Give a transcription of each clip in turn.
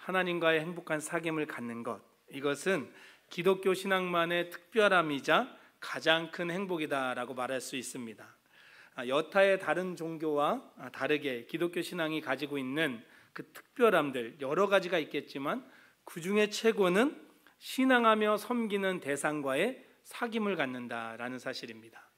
하나님과의 행복한 사귐을 갖는 것, 이것은 기독교 신앙만의 특별함이자 가장 큰 행복이다라고 말할 수 있습니다. 여타의 다른 종교와 다르게 기독교 신앙이 가지고 있는 그 특별함들 여러 가지가 있겠지만 그 중에 최고는 신앙하며 섬기는 대상과의 사귐을 갖는다라는 사실입니다.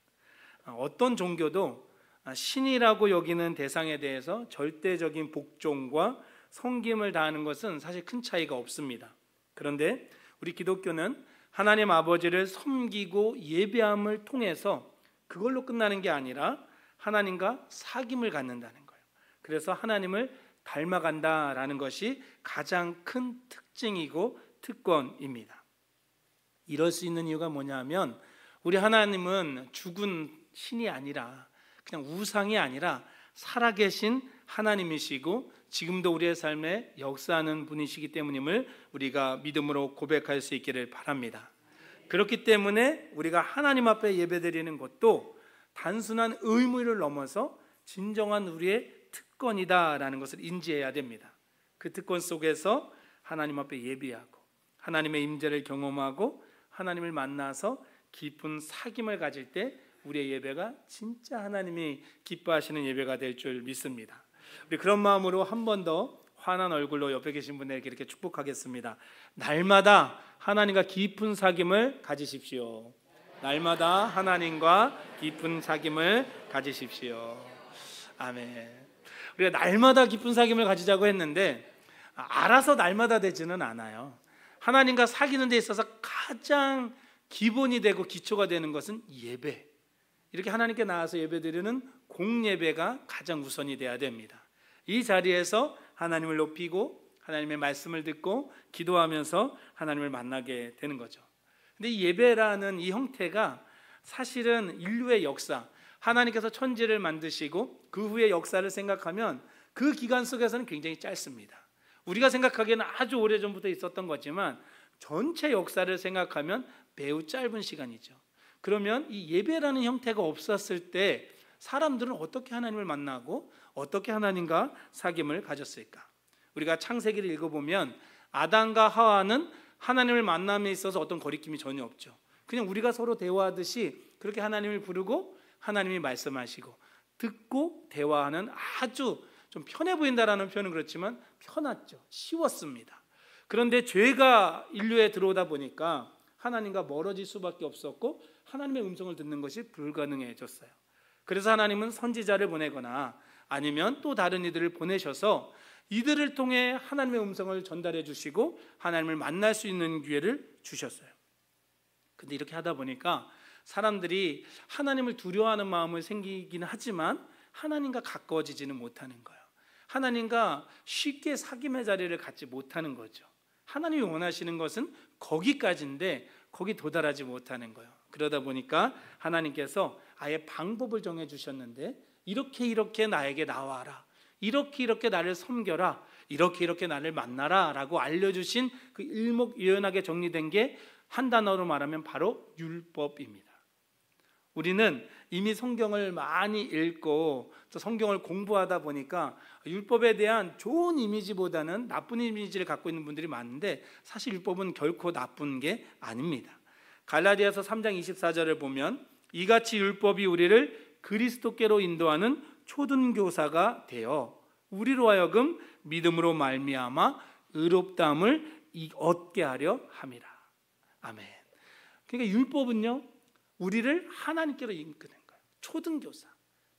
어떤 종교도 신이라고 여기는 대상에 대해서 절대적인 복종과 섬김을 다하는 것은 사실 큰 차이가 없습니다. 그런데 우리 기독교는 하나님 아버지를 섬기고 예배함을 통해서 그걸로 끝나는 게 아니라 하나님과 사귐을 갖는다는 거예요. 그래서 하나님을 닮아간다라는 것이 가장 큰 특징이고 특권입니다. 이럴 수 있는 이유가 뭐냐면 우리 하나님은 죽은 신이 아니라 그냥 우상이 아니라 살아계신 하나님이시고 지금도 우리의 삶에 역사하는 분이시기 때문임을 우리가 믿음으로 고백할 수 있기를 바랍니다. 그렇기 때문에 우리가 하나님 앞에 예배드리는 것도 단순한 의무를 넘어서 진정한 우리의 특권이다라는 것을 인지해야 됩니다. 그 특권 속에서 하나님 앞에 예배하고 하나님의 임재를 경험하고 하나님을 만나서 깊은 사귐을 가질 때 우리의 예배가 진짜 하나님이 기뻐하시는 예배가 될 줄 믿습니다. 우리 그런 마음으로 한 번 더 환한 얼굴로 옆에 계신 분에게 이렇게 축복하겠습니다. 날마다 하나님과 깊은 사귐을 가지십시오. 날마다 하나님과 깊은 사귐을 가지십시오. 아멘. 우리가 날마다 깊은 사귐을 가지자고 했는데 알아서 날마다 되지는 않아요. 하나님과 사귀는 데 있어서 가장 기본이 되고 기초가 되는 것은 예배. 이렇게 하나님께 나와서 예배드리는 공예배가 가장 우선이 돼야 됩니다. 이 자리에서 하나님을 높이고 하나님의 말씀을 듣고 기도하면서 하나님을 만나게 되는 거죠. 근데 이 예배라는 이 형태가 사실은 인류의 역사, 하나님께서 천지를 만드시고 그 후의 역사를 생각하면 그 기간 속에서는 굉장히 짧습니다. 우리가 생각하기에는 아주 오래전부터 있었던 거지만 전체 역사를 생각하면 매우 짧은 시간이죠. 그러면 이 예배라는 형태가 없었을 때 사람들은 어떻게 하나님을 만나고 어떻게 하나님과 사귐을 가졌을까? 우리가 창세기를 읽어보면 아담과 하와는 하나님을 만남에 있어서 어떤 거리낌이 전혀 없죠. 그냥 우리가 서로 대화하듯이 그렇게 하나님을 부르고 하나님이 말씀하시고 듣고 대화하는 아주 좀 편해 보인다라는 표현은 그렇지만 편했죠. 쉬웠습니다. 그런데 죄가 인류에 들어오다 보니까 하나님과 멀어질 수밖에 없었고 하나님의 음성을 듣는 것이 불가능해졌어요. 그래서 하나님은 선지자를 보내거나 아니면 또 다른 이들을 보내셔서 이들을 통해 하나님의 음성을 전달해 주시고 하나님을 만날 수 있는 기회를 주셨어요. 근데 이렇게 하다 보니까 사람들이 하나님을 두려워하는 마음을 생기긴 하지만 하나님과 가까워지지는 못하는 거예요. 하나님과 쉽게 사귐의 자리를 갖지 못하는 거죠. 하나님이 원하시는 것은 거기까지인데 거기 도달하지 못하는 거예요. 그러다 보니까 하나님께서 아예 방법을 정해 주셨는데 이렇게 나에게 나와라, 이렇게 나를 섬겨라, 이렇게 나를 만나라 라고 알려주신 그 일목요연하게 정리된 게 한 단어로 말하면 바로 율법입니다. 우리는 이미 성경을 많이 읽고 또 성경을 공부하다 보니까 율법에 대한 좋은 이미지보다는 나쁜 이미지를 갖고 있는 분들이 많은데 사실 율법은 결코 나쁜 게 아닙니다. 갈라디아서 3장 24절을 보면 이같이 율법이 우리를 그리스도께로 인도하는 초등교사가 되어 우리로 하여금 믿음으로 말미암아 의롭다함을 얻게 하려 함이라. 아멘. 그러니까 율법은요 우리를 하나님께로 이끄는 거예요. 초등교사,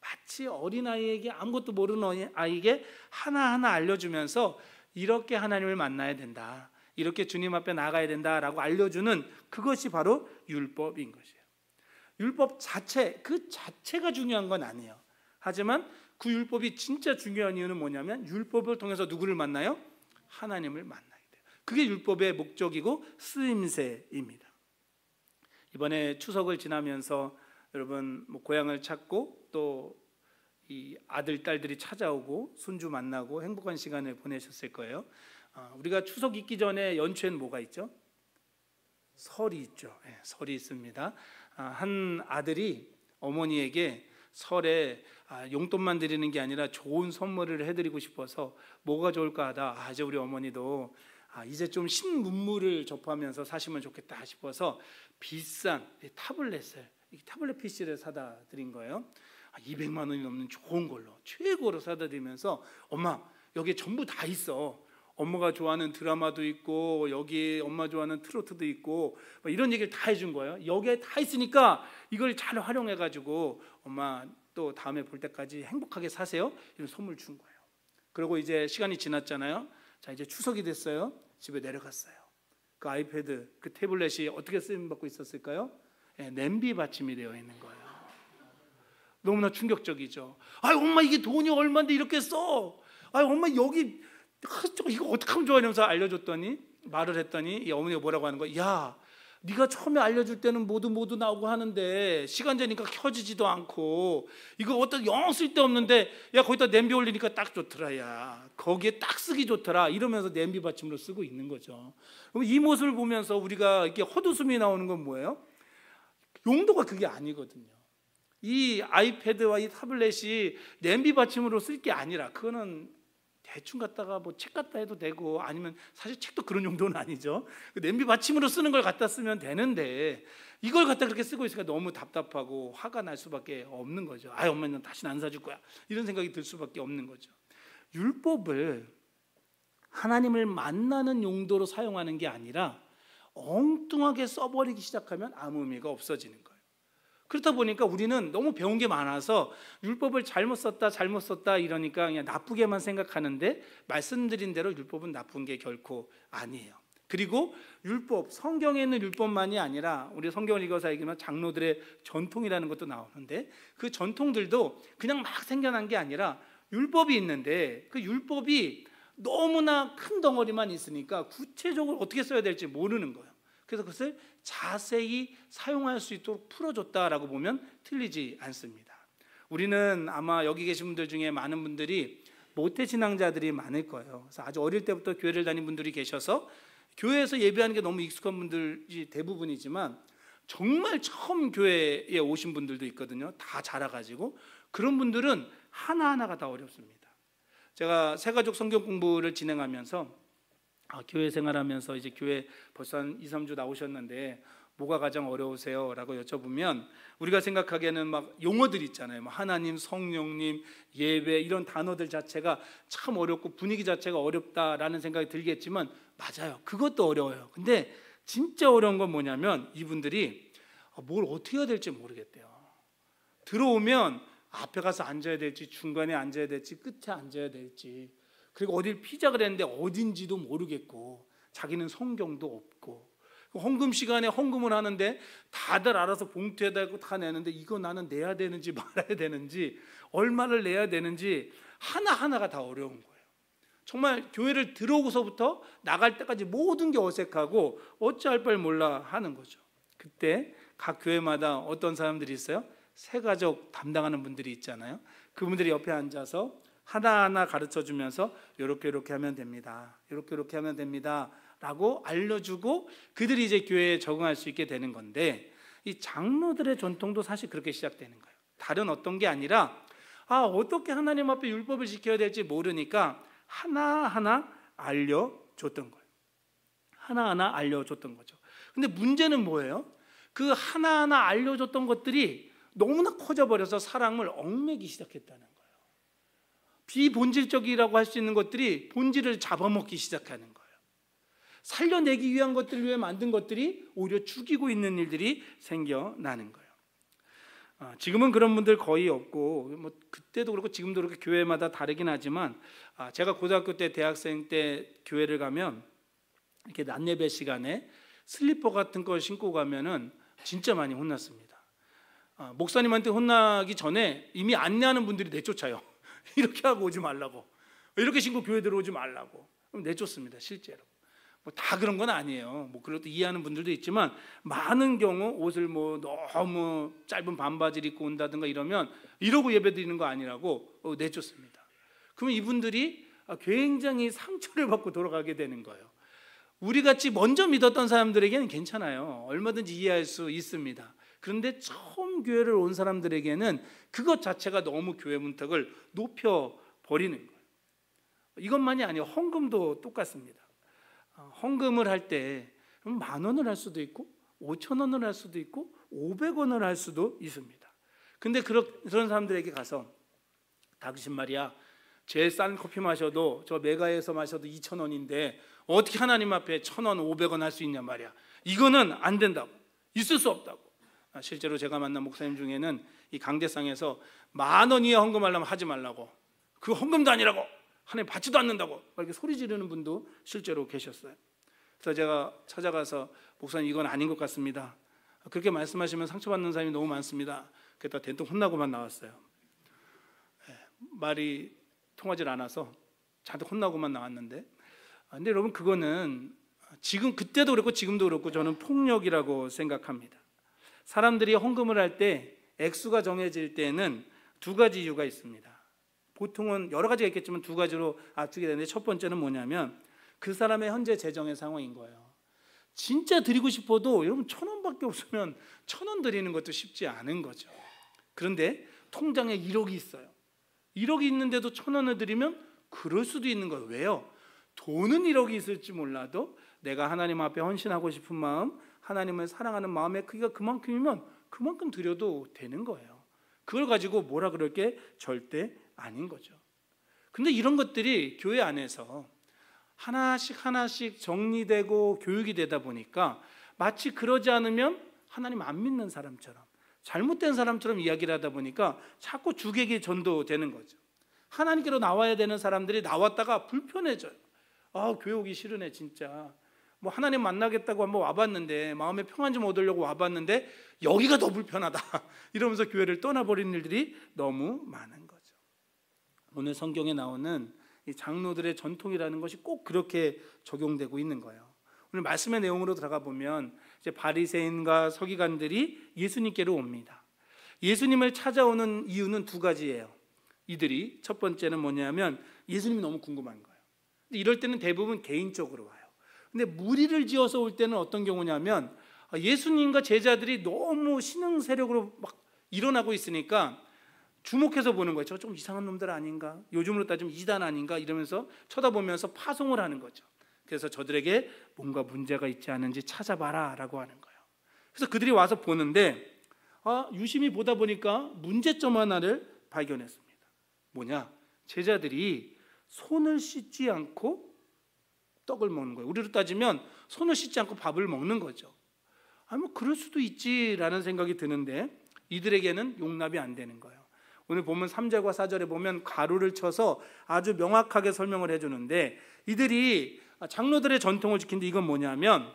마치 어린아이에게 아무것도 모르는 아이에게 하나하나 알려주면서 이렇게 하나님을 만나야 된다, 이렇게 주님 앞에 나가야 된다라고 알려주는 그것이 바로 율법인 것이에요. 율법 자체, 그 자체가 중요한 건 아니에요. 하지만 그 율법이 진짜 중요한 이유는 뭐냐면 율법을 통해서 누구를 만나요? 하나님을 만나게 돼요. 그게 율법의 목적이고 쓰임새입니다. 이번에 추석을 지나면서 여러분 고향을 찾고 또 이 아들 딸들이 찾아오고 손주 만나고 행복한 시간을 보내셨을 거예요. 우리가 추석 있기 전에 연초엔 뭐가 있죠? 설이 있죠. 네, 설이 있습니다. 한 아들이 어머니에게 설에 용돈만 드리는 게 아니라 좋은 선물을 해드리고 싶어서 뭐가 좋을까 하다 이제 우리 어머니도 이제 좀 신문물을 접하면서 사시면 좋겠다 싶어서 비싼 타블렛 PC를 사다 드린 거예요. 200만 원이 넘는 좋은 걸로 최고로 사다 드리면서 엄마 여기에 전부 다 있어. 엄마가 좋아하는 드라마도 있고 여기 엄마 좋아하는 트로트도 있고 이런 얘기를 다 해준 거예요. 여기에 다 있으니까 이걸 잘 활용해 가지고 엄마 또 다음에 볼 때까지 행복하게 사세요. 이런 선물 준 거예요. 그리고 이제 시간이 지났잖아요. 자 이제 추석이 됐어요. 집에 내려갔어요. 그 아이패드, 그 태블릿이 어떻게 쓰임받고 있었을까요? 냄비 받침이 되어 있는 거예요. 너무나 충격적이죠. 엄마 이게 돈이 얼마인데 이렇게 써? 엄마 여기 이거 어떻게 하면 좋아? 이러면서 말을 했더니 이 어머니가 뭐라고 하는 거야? 야, 네가 처음에 알려줄 때는 모두 나오고 하는데 시간 되니까 켜지지도 않고 이거 어떤 영 쓸데없는데 야 거기다 냄비 올리니까 딱 좋더라. 야 거기에 딱 쓰기 좋더라. 이러면서 냄비 받침으로 쓰고 있는 거죠. 그럼 이 모습을 보면서 우리가 이렇게 헛웃음이 나오는 건 뭐예요? 용도가 그게 아니거든요. 이 아이패드와 이 타블렛이 냄비 받침으로 쓸 게 아니라 그거는 대충 갖다가 뭐 책 갖다 해도 되고 아니면 사실 책도 그런 용도는 아니죠. 냄비 받침으로 쓰는 걸 갖다 쓰면 되는데 이걸 갖다 그렇게 쓰고 있으니까 너무 답답하고 화가 날 수밖에 없는 거죠. 엄마는 다시는 안 사줄 거야. 이런 생각이 들 수밖에 없는 거죠. 율법을 하나님을 만나는 용도로 사용하는 게 아니라 엉뚱하게 써버리기 시작하면 아무 의미가 없어지는 거예요. 그렇다 보니까 우리는 너무 배운 게 많아서 율법을 잘못 썼다 이러니까 그냥 나쁘게만 생각하는데 말씀드린 대로 율법은 나쁜 게 결코 아니에요. 그리고 성경에 있는 율법만이 아니라 우리 성경을 읽어서 알기만 장로들의 전통이라는 것도 나오는데 그 전통들도 그냥 막 생겨난 게 아니라 율법이 있는데 그 율법이 너무나 큰 덩어리만 있으니까 구체적으로 어떻게 써야 될지 모르는 거예요. 그래서 그것을 자세히 사용할 수 있도록 풀어줬다라고 보면 틀리지 않습니다. 우리는 아마 여기 계신 분들 중에 많은 분들이 모태신앙자들이 많을 거예요. 그래서 아주 어릴 때부터 교회를 다닌 분들이 계셔서 교회에서 예배하는 게 너무 익숙한 분들이 대부분이지만 정말 처음 교회에 오신 분들도 있거든요. 다 자라가지고 그런 분들은 하나하나가 다 어렵습니다. 제가 새가족 성경 공부를 진행하면서 교회 생활하면서 이제 교회 벌써 한 2, 3주 나오셨는데 뭐가 가장 어려우세요? 라고 여쭤보면 우리가 생각하기에는 막 용어들 있잖아요. 하나님, 성령님, 예배 이런 단어들 자체가 참 어렵고 분위기 자체가 어렵다라는 생각이 들겠지만 맞아요. 그것도 어려워요. 근데 진짜 어려운 건 뭐냐면 이분들이 뭘 어떻게 해야 될지 모르겠대요. 들어오면 앞에 가서 앉아야 될지 중간에 앉아야 될지 끝에 앉아야 될지 그리고 어딜 피작을 했는데 어딘지도 모르겠고 자기는 성경도 없고 헌금 시간에 헌금을 하는데 다들 알아서 봉투에다 이고 다 내는데 이거 나는 내야 되는지 말아야 되는지 얼마를 내야 되는지 하나하나가 다 어려운 거예요. 정말 교회를 들어오고서부터 나갈 때까지 모든 게 어색하고 어찌할 바를 몰라 하는 거죠. 그때 각 교회마다 어떤 사람들이 있어요? 새가족 담당하는 분들이 있잖아요. 그분들이 옆에 앉아서 하나하나 가르쳐주면서 이렇게 하면 됩니다. 이렇게 하면 됩니다. 라고 알려주고 그들이 이제 교회에 적응할 수 있게 되는 건데 이 장로들의 전통도 사실 그렇게 시작되는 거예요. 다른 어떤 게 아니라 어떻게 하나님 앞에 율법을 지켜야 될지 모르니까 하나하나 알려줬던 거예요. 하나하나 알려줬던 거죠. 근데 문제는 뭐예요? 그 하나하나 알려줬던 것들이 너무나 커져버려서 사람을 얽매기 시작했다는 거예요. 비본질적이라고 할 수 있는 것들이 본질을 잡아먹기 시작하는 거예요. 살려내기 위한 것들을 위해 만든 것들이 오히려 죽이고 있는 일들이 생겨나는 거예요. 지금은 그런 분들 거의 없고 그때도 그렇고 지금도 그렇고 교회마다 다르긴 하지만 제가 고등학교 때 대학생 때 교회를 가면 이렇게 낮예배 시간에 슬리퍼 같은 걸 신고 가면은 진짜 많이 혼났습니다. 목사님한테 혼나기 전에 이미 안내하는 분들이 내쫓아요. 이렇게 하고 오지 말라고, 이렇게 신고 교회 들어오지 말라고. 그럼 내쫓습니다. 실제로 다 그런 건 아니에요. 그것도 이해하는 분들도 있지만 많은 경우 옷을 너무 짧은 반바지를 입고 온다든가 이러고 예배 드리는 거 아니라고 내쫓습니다. 그러면 이분들이 굉장히 상처를 받고 돌아가게 되는 거예요. 우리같이 먼저 믿었던 사람들에게는 괜찮아요. 얼마든지 이해할 수 있습니다. 그런데 처음 교회를 온 사람들에게는 그것 자체가 너무 교회 문턱을 높여버리는 거예요. 이것만이 아니에요. 헌금도 똑같습니다. 헌금을 할 때 10,000원을 할 수도 있고 5,000원을 할 수도 있고 500원을 할 수도 있습니다. 근데 그런 사람들에게 가서 당신 말이야, 제일 싼 커피 마셔도 저 메가에서 마셔도 2,000원인데 어떻게 하나님 앞에 1,000원, 500원 할 수 있냐 말이야. 이거는 안 된다고, 있을 수 없다고. 실제로 제가 만난 목사님 중에는 이 강대상에서 10,000원 이하 헌금하려면 하지 말라고, 그 헌금도 아니라고, 하나님 받지도 않는다고 이렇게 소리 지르는 분도 실제로 계셨어요. 그래서 제가 찾아가서 목사님 이건 아닌 것 같습니다. 그렇게 말씀하시면 상처받는 사람이 너무 많습니다. 그랬다 된통 혼나고만 나왔어요. 말이 통하질 않아서 잔뜩 혼나고만 나왔는데, 근데 여러분 그거는 지금 그때도 그렇고 지금도 그렇고 저는 폭력이라고 생각합니다. 사람들이 헌금을 할 때 액수가 정해질 때는 두 가지 이유가 있습니다. 보통은 여러 가지가 있겠지만 두 가지로 압축이 되는데, 첫 번째는 뭐냐면 그 사람의 현재 재정의 상황인 거예요. 진짜 드리고 싶어도 여러분 1,000원밖에 없으면 1,000원 드리는 것도 쉽지 않은 거죠. 그런데 통장에 1억이 있어요. 1억이 있는데도 1,000원을 드리면 그럴 수도 있는 거예요. 왜요? 돈은 1억이 있을지 몰라도 내가 하나님 앞에 헌신하고 싶은 마음, 하나님을 사랑하는 마음의 크기가 그만큼이면 그만큼 드려도 되는 거예요. 그걸 가지고 뭐라 그럴 게 절대 아닌 거죠. 근데 이런 것들이 교회 안에서 하나씩 하나씩 정리되고 교육이 되다 보니까 마치 그러지 않으면 하나님 안 믿는 사람처럼, 잘못된 사람처럼 이야기를 하다 보니까 자꾸 주객이 전도되는 거죠. 하나님께로 나와야 되는 사람들이 나왔다가 불편해져요. 교회 오기 싫으네 진짜. 뭐 하나님 만나겠다고 한번 와봤는데, 마음의 평안 좀 얻으려고 와봤는데 여기가 더 불편하다 이러면서 교회를 떠나버리는 일들이 너무 많은 거죠. 오늘 성경에 나오는 이 장로들의 전통이라는 것이 꼭 그렇게 적용되고 있는 거예요. 오늘 말씀의 내용으로 들어가 보면 이제 바리새인과 서기관들이 예수님께로 옵니다. 예수님을 찾아오는 이유는 두 가지예요. 이들이 첫 번째는 뭐냐면 예수님이 너무 궁금한 거예요. 근데 이럴 때는 대부분 개인적으로 와요. 근데 무리를 지어서 올 때는 어떤 경우냐면 예수님과 제자들이 너무 신흥 세력으로 막 일어나고 있으니까 주목해서 보는 거예요. 저 좀 이상한 놈들 아닌가? 요즘으로 따지면 이단 아닌가? 이러면서 쳐다보면서 파송을 하는 거죠. 그래서 저들에게 뭔가 문제가 있지 않은지 찾아봐라 라고 하는 거예요. 그래서 그들이 와서 보는데 유심히 보다 보니까 문제점 하나를 발견했습니다. 뭐냐? 제자들이 손을 씻지 않고 떡을 먹는 거예요. 우리로 따지면 손을 씻지 않고 밥을 먹는 거죠. 뭐 그럴 수도 있지라는 생각이 드는데 이들에게는 용납이 안 되는 거예요. 오늘 보면 3절과 4절에 보면 가로를 쳐서 아주 명확하게 설명을 해주는데, 이들이 장로들의 전통을 지키는데 이건 뭐냐면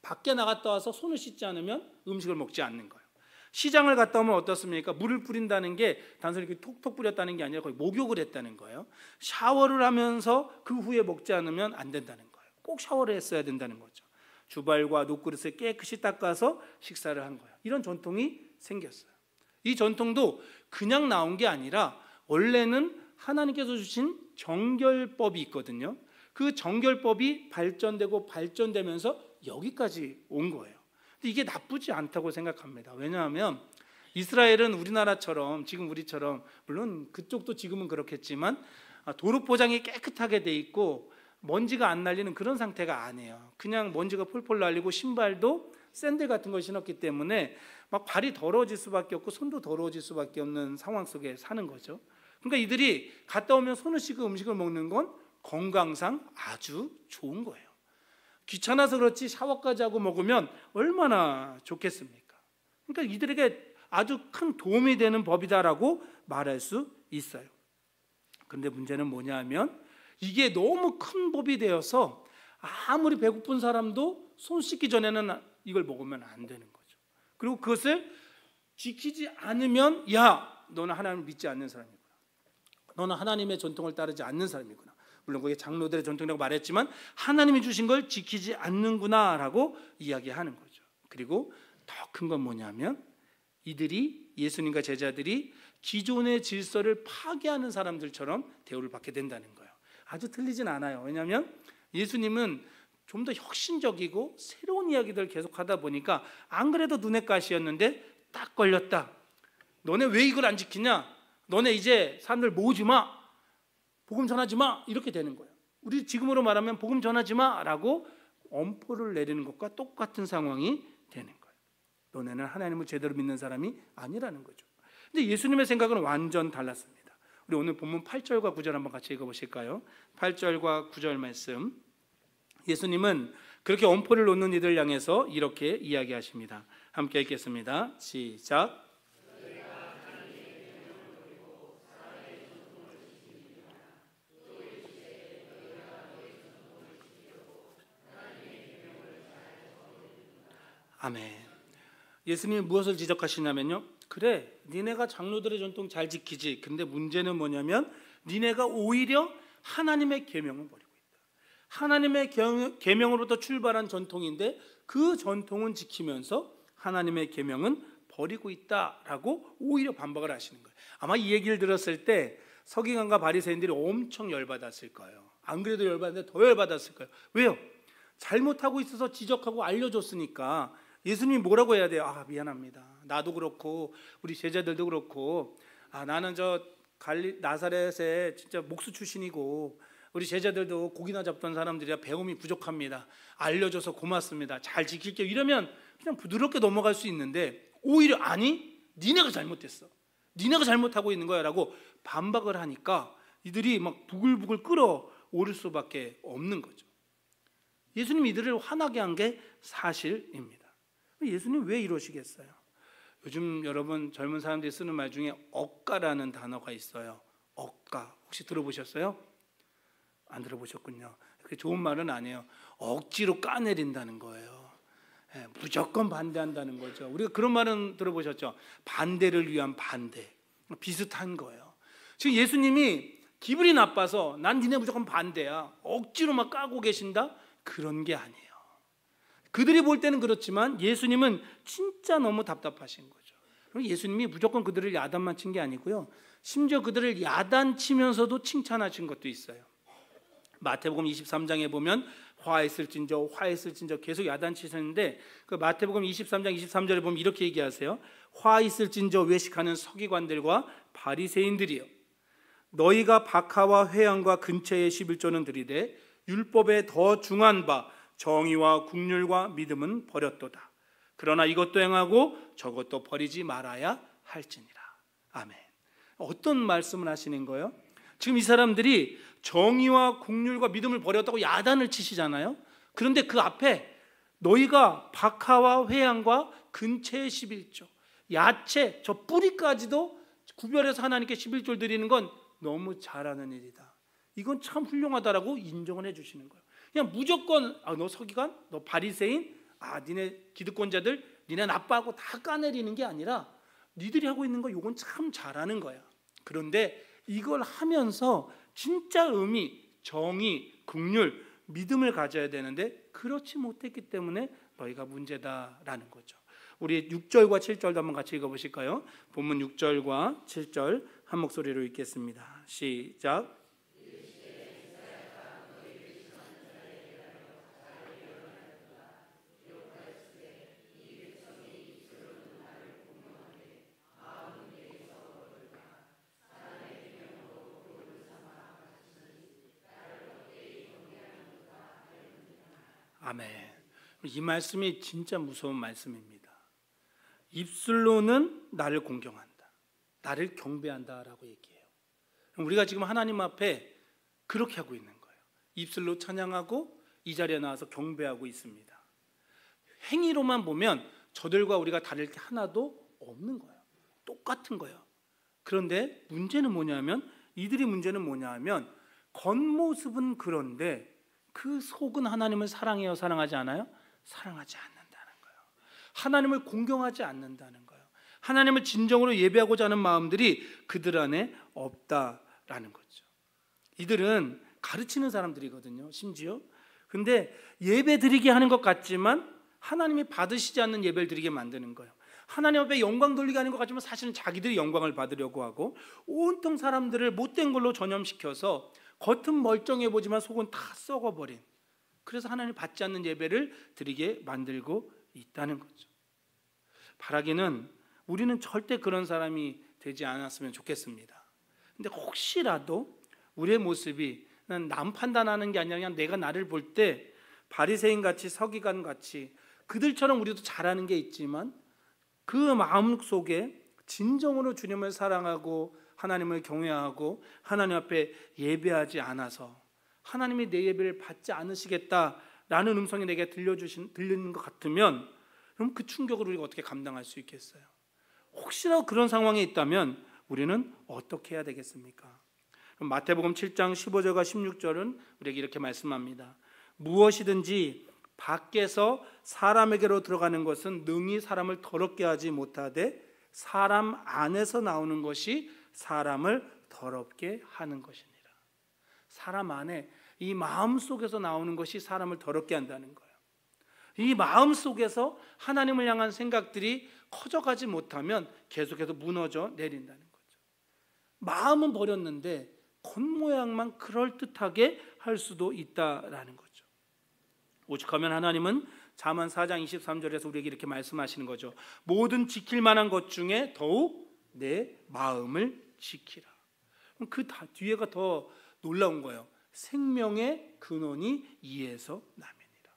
밖에 나갔다 와서 손을 씻지 않으면 음식을 먹지 않는 거예요. 시장을 갔다 오면 어떻습니까? 물을 뿌린다는 게 단순히 이렇게 톡톡 뿌렸다는 게 아니라 거의 목욕을 했다는 거예요. 샤워를 하면서 그 후에 먹지 않으면 안 된다는 거예요. 꼭 샤워를 했어야 된다는 거죠. 주발과 녹그릇을 깨끗이 닦아서 식사를 한 거예요. 이런 전통이 생겼어요. 이 전통도 그냥 나온 게 아니라 원래는 하나님께서 주신 정결법이 있거든요. 그 정결법이 발전되고 발전되면서 여기까지 온 거예요. 근데 이게 나쁘지 않다고 생각합니다. 왜냐하면 이스라엘은 우리나라처럼, 지금 우리처럼, 물론 그쪽도 지금은 그렇겠지만 도로 포장이 깨끗하게 돼 있고 먼지가 안 날리는 그런 상태가 아니에요. 그냥 먼지가 폴폴 날리고 신발도 샌들 같은 걸 신었기 때문에 막 발이 더러워질 수밖에 없고 손도 더러워질 수밖에 없는 상황 속에 사는 거죠. 그러니까 이들이 갔다 오면 손을 씻고 음식을 먹는 건 건강상 아주 좋은 거예요. 귀찮아서 그렇지 샤워까지 하고 먹으면 얼마나 좋겠습니까? 그러니까 이들에게 아주 큰 도움이 되는 법이다라고 말할 수 있어요. 그런데 문제는 뭐냐 하면 이게 너무 큰 법이 되어서 아무리 배고픈 사람도 손 씻기 전에는 이걸 먹으면 안 되는 거죠. 그리고 그것을 지키지 않으면 너는 하나님을 믿지 않는 사람이구나. 너는 하나님의 전통을 따르지 않는 사람이구나. 물론 그게 장로들의 전통이라고 말했지만 하나님이 주신 걸 지키지 않는구나 라고 이야기하는 거죠. 그리고 더 큰 건 뭐냐면 이들이, 예수님과 제자들이 기존의 질서를 파괴하는 사람들처럼 대우를 받게 된다는 거예요. 아주 틀리진 않아요. 왜냐하면 예수님은 좀 더 혁신적이고 새로운 이야기들을 계속하다 보니까 안 그래도 눈의 가시였는데 딱 걸렸다. 너네 왜 이걸 안 지키냐? 너네 이제 사람들 모으지 마, 복음 전하지 마, 이렇게 되는 거예요. 우리 지금으로 말하면 복음 전하지 마라고 엄포를 내리는 것과 똑같은 상황이 되는 거예요. 너네는 하나님을 제대로 믿는 사람이 아니라는 거죠. 근데 예수님의 생각은 완전 달랐습니다. 우리 오늘 본문 8절과 9절 한번 같이 읽어보실까요? 8절과 9절 말씀. 예수님은 그렇게 엄포를 놓는 이들 향해서 이렇게 이야기하십니다. 함께 읽겠습니다. 시작. 아멘. 예수님이 무엇을 지적하시냐면요, 그래, 니네가 장로들의 전통 잘 지키지. 근데 문제는 뭐냐면 니네가 오히려 하나님의 계명을 버리고 있다. 하나님의 계명으로부터 출발한 전통인데 그 전통은 지키면서 하나님의 계명은 버리고 있다라고 오히려 반박을 하시는 거예요. 아마 이 얘기를 들었을 때 서기관과 바리새인들이 엄청 열받았을 거예요. 안 그래도 열받았는데 더 열받았을 거예요. 왜요? 잘못하고 있어서 지적하고 알려줬으니까 예수님이 뭐라고 해야 돼요? 아, 미안합니다. 나도 그렇고 우리 제자들도 그렇고, 나는 저 나사렛의 진짜 목수 출신이고 우리 제자들도 고기나 잡던 사람들이라 배움이 부족합니다. 알려줘서 고맙습니다. 잘 지킬게요. 이러면 그냥 부드럽게 넘어갈 수 있는데 오히려 아니, 니네가 잘못됐어. 니네가 잘못하고 있는 거야 라고 반박을 하니까 이들이 막 부글부글 끓어오를 수밖에 없는 거죠. 예수님 이들을 화나게 한 게 사실입니다. 예수님 왜 이러시겠어요? 요즘 여러분 젊은 사람들이 쓰는 말 중에 억가라는 단어가 있어요. 억가 혹시 들어보셨어요? 안 들어보셨군요. 그게 좋은 말은 아니에요. 억지로 까내린다는 거예요. 무조건 반대한다는 거죠. 우리가 그런 말은 들어보셨죠? 반대를 위한 반대. 비슷한 거예요. 지금 예수님이 기분이 나빠서 난 니네 무조건 반대야, 억지로 막 까고 계신다? 그런 게 아니에요. 그들이 볼 때는 그렇지만 예수님은 진짜 너무 답답하신 거죠. 예수님이 무조건 그들을 야단만 친 게 아니고요, 심지어 그들을 야단치면서도 칭찬하신 것도 있어요. 마태복음 23장에 보면 화했을진저 계속 야단치셨는데, 그 마태복음 23장 23절에 보면 이렇게 얘기하세요. 화있을진저 외식하는 서기관들과 바리새인들이여, 너희가 박하와 회양과 근처의 11조는 들이되 율법에 더 중한 바 정의와 국률과 믿음은 버렸도다. 그러나 이것도 행하고 저것도 버리지 말아야 할지니라. 아멘. 어떤 말씀을 하시는 거예요? 지금 이 사람들이 정의와 국률과 믿음을 버렸다고 야단을 치시잖아요. 그런데 그 앞에 너희가 박하와 회양과 근처의 11조, 야채 저 뿌리까지도 구별해서 하나님께 11조를 드리는 건 너무 잘하는 일이다. 이건 참 훌륭하다라고 인정을 해주시는 거예요. 그냥 무조건 너 서기관, 너 바리새인, 니네 기득권자들, 니네 나빠하고 다 까내리는 게 아니라 니들이 하고 있는 거 이건 참 잘하는 거야. 그런데 이걸 하면서 진짜 의미, 정의, 긍휼, 믿음을 가져야 되는데 그렇지 못했기 때문에 너희가 문제다라는 거죠. 우리 6절과 7절도 한번 같이 읽어보실까요? 본문 6절과 7절 한 목소리로 읽겠습니다. 시작. 아멘. 이 말씀이 진짜 무서운 말씀입니다. 입술로는 나를 공경한다, 나를 경배한다라고 얘기해요. 우리가 지금 하나님 앞에 그렇게 하고 있는 거예요. 입술로 찬양하고 이 자리에 나와서 경배하고 있습니다. 행위로만 보면 저들과 우리가 다를 게 하나도 없는 거예요. 똑같은 거예요. 그런데 문제는 뭐냐면, 이들의 문제는 뭐냐면 겉모습은 그런데 그 속은 하나님을 사랑해요, 사랑하지 않아요? 사랑하지 않는다는 거예요. 하나님을 공경하지 않는다는 거예요. 하나님을 진정으로 예배하고자 하는 마음들이 그들 안에 없다라는 거죠. 이들은 가르치는 사람들이거든요, 심지어. 근데 예배 드리게 하는 것 같지만 하나님이 받으시지 않는 예배를 드리게 만드는 거예요. 하나님 앞에 영광 돌리게 하는 것 같지만 사실은 자기들이 영광을 받으려고 하고 온통 사람들을 못된 걸로 전염시켜서 겉은 멀쩡해 보지만 속은 다 썩어버린 그래서 하나님 받지 않는 예배를 드리게 만들고 있다는 거죠. 바라기는 우리는 절대 그런 사람이 되지 않았으면 좋겠습니다. 근데 혹시라도 우리의 모습이 남 판단하는 게 아니라 그냥 내가 나를 볼 때 바리새인같이 서기관같이 그들처럼 우리도 잘하는 게 있지만 그 마음 속에 진정으로 주님을 사랑하고 하나님을 경외하고 하나님 앞에 예배하지 않아서 하나님이 내 예배를 받지 않으시겠다라는 음성이 내게 들리는 것 같으면 그럼 그 충격을 우리가 어떻게 감당할 수 있겠어요? 혹시라도 그런 상황에 있다면 우리는 어떻게 해야 되겠습니까? 그럼 마태복음 7장 15절과 16절은 우리에게 이렇게 말씀합니다. 무엇이든지 밖에서 사람에게로 들어가는 것은 능히 사람을 더럽게 하지 못하되 사람 안에서 나오는 것이 사람을 더럽게 하는 것이니라. 사람 안에 이 마음 속에서 나오는 것이 사람을 더럽게 한다는 거예요. 이 마음 속에서 하나님을 향한 생각들이 커져가지 못하면 계속해서 무너져 내린다는 거죠. 마음은 버렸는데 겉모양만 그럴듯하게 할 수도 있다라는 거죠. 오죽하면 하나님은 잠언 4장 23절에서 우리에게 이렇게 말씀하시는 거죠. 모든 지킬 만한 것 중에 더욱 내 마음을 지키라. 그럼 그 뒤에가 더 놀라운 거예요. 생명의 근원이 이에서 남이니라.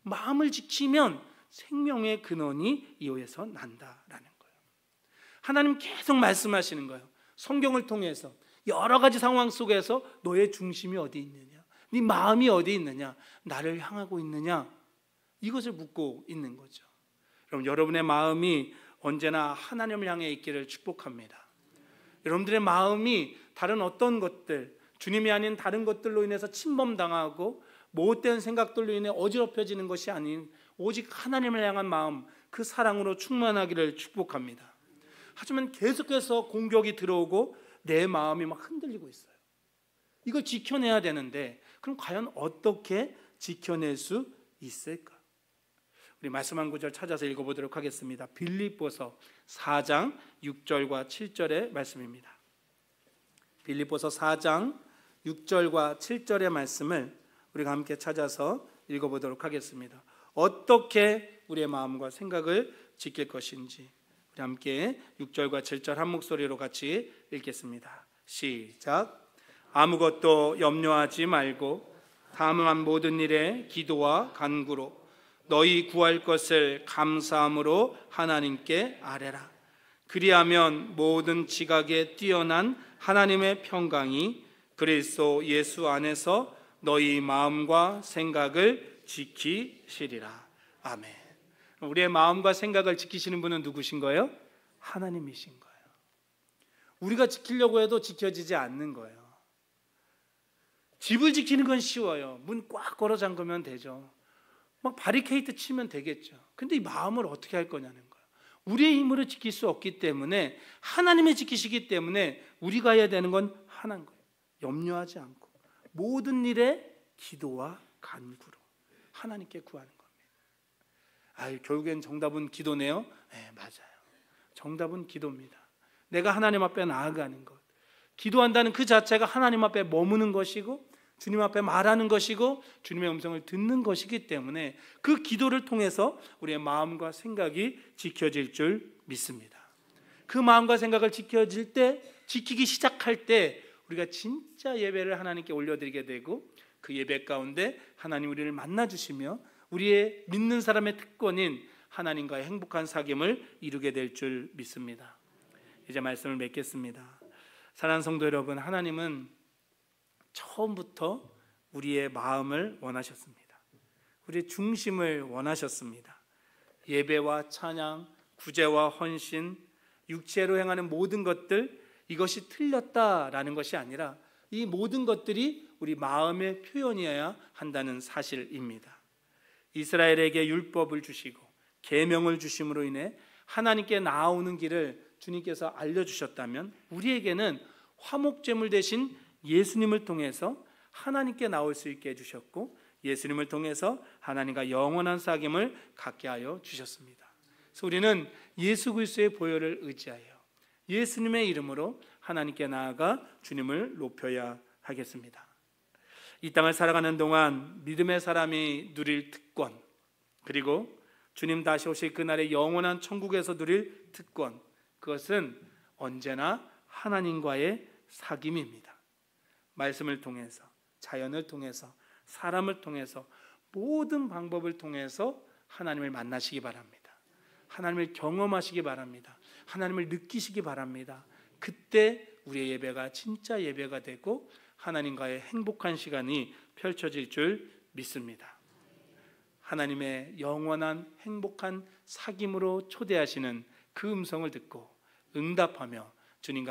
마음을 지키면 생명의 근원이 이에서 난다라는 거예요. 하나님 계속 말씀하시는 거예요. 성경을 통해서 여러 가지 상황 속에서 너의 중심이 어디 있느냐, 네 마음이 어디 있느냐, 나를 향하고 있느냐, 이것을 묻고 있는 거죠. 그럼 여러분의 마음이 언제나 하나님을 향해 있기를 축복합니다. 여러분들의 마음이 다른 어떤 것들, 주님이 아닌 다른 것들로 인해서 침범당하고 못된 생각들로 인해 어지럽혀지는 것이 아닌 오직 하나님을 향한 마음, 그 사랑으로 충만하기를 축복합니다. 하지만 계속해서 공격이 들어오고 내 마음이 막 흔들리고 있어요. 이걸 지켜내야 되는데 그럼 과연 어떻게 지켜낼 수 있을까? 우리 말씀 한 구절 찾아서 읽어보도록 하겠습니다. 빌립보서 4장 6절과 7절의 말씀입니다. 빌립보서 4장 6절과 7절의 말씀을 우리가 함께 찾아서 읽어보도록 하겠습니다. 어떻게 우리의 마음과 생각을 지킬 것인지 우리 함께 6절과 7절 한 목소리로 같이 읽겠습니다. 시작. 아무것도 염려하지 말고 다만 모든 일에 기도와 간구로 너희 구할 것을 감사함으로 하나님께 아뢰라. 그리하면 모든 지각에 뛰어난 하나님의 평강이 그리스도 예수 안에서 너희 마음과 생각을 지키시리라. 아멘. 우리의 마음과 생각을 지키시는 분은 누구신 거예요? 하나님이신 거예요. 우리가 지키려고 해도 지켜지지 않는 거예요. 집을 지키는 건 쉬워요. 문 꽉 걸어 잠그면 되죠. 막 바리케이트 치면 되겠죠. 근데 이 마음을 어떻게 할 거냐는 거예요. 우리의 힘으로 지킬 수 없기 때문에 하나님이 지키시기 때문에 우리가 해야 되는 건 하나인 거예요. 염려하지 않고 모든 일에 기도와 간구로 하나님께 구하는 겁니다. 결국엔 정답은 기도네요. 네, 맞아요. 정답은 기도입니다. 내가 하나님 앞에 나아가는 것, 기도한다는 그 자체가 하나님 앞에 머무는 것이고 주님 앞에 말하는 것이고 주님의 음성을 듣는 것이기 때문에 그 기도를 통해서 우리의 마음과 생각이 지켜질 줄 믿습니다. 그 마음과 생각을 지키기 시작할 때 우리가 진짜 예배를 하나님께 올려드리게 되고 그 예배 가운데 하나님 우리를 만나주시며 우리의 믿는 사람의 특권인 하나님과의 행복한 사귐을 이루게 될 줄 믿습니다. 이제 말씀을 맺겠습니다. 사랑하는 성도 여러분, 하나님은 처음부터 우리의 마음을 원하셨습니다. 우리의 중심을 원하셨습니다. 예배와 찬양, 구제와 헌신, 육체로 행하는 모든 것들, 이것이 틀렸다라는 것이 아니라 이 모든 것들이 우리 마음의 표현이어야 한다는 사실입니다. 이스라엘에게 율법을 주시고 계명을 주심으로 인해 하나님께 나아오는 길을 주님께서 알려주셨다면 우리에게는 화목제물 대신 예수님을 통해서 하나님께 나올 수 있게 해주셨고 예수님을 통해서 하나님과 영원한 사귐을 갖게 하여 주셨습니다. 그래서 우리는 예수 그리스도의 보혈을 의지하여 예수님의 이름으로 하나님께 나아가 주님을 높여야 하겠습니다. 이 땅을 살아가는 동안 믿음의 사람이 누릴 특권, 그리고 주님 다시 오실 그날의 영원한 천국에서 누릴 특권, 그것은 언제나 하나님과의 사귐입니다. 말씀을 통해서, 자연을 통해서, 사람을 통해서, 모든 방법을 통해서 하나님을 만나시기 바랍니다. 하나님을 경험하시기 바랍니다. 하나님을 느끼시기 바랍니다. 그때 우리의 예배가 진짜 예배가 되고 하나님과의 행복한 시간이 펼쳐질 줄 믿습니다. 하나님의 영원한 행복한 사귐으로 초대하시는 그 음성을 듣고 응답하며 주님과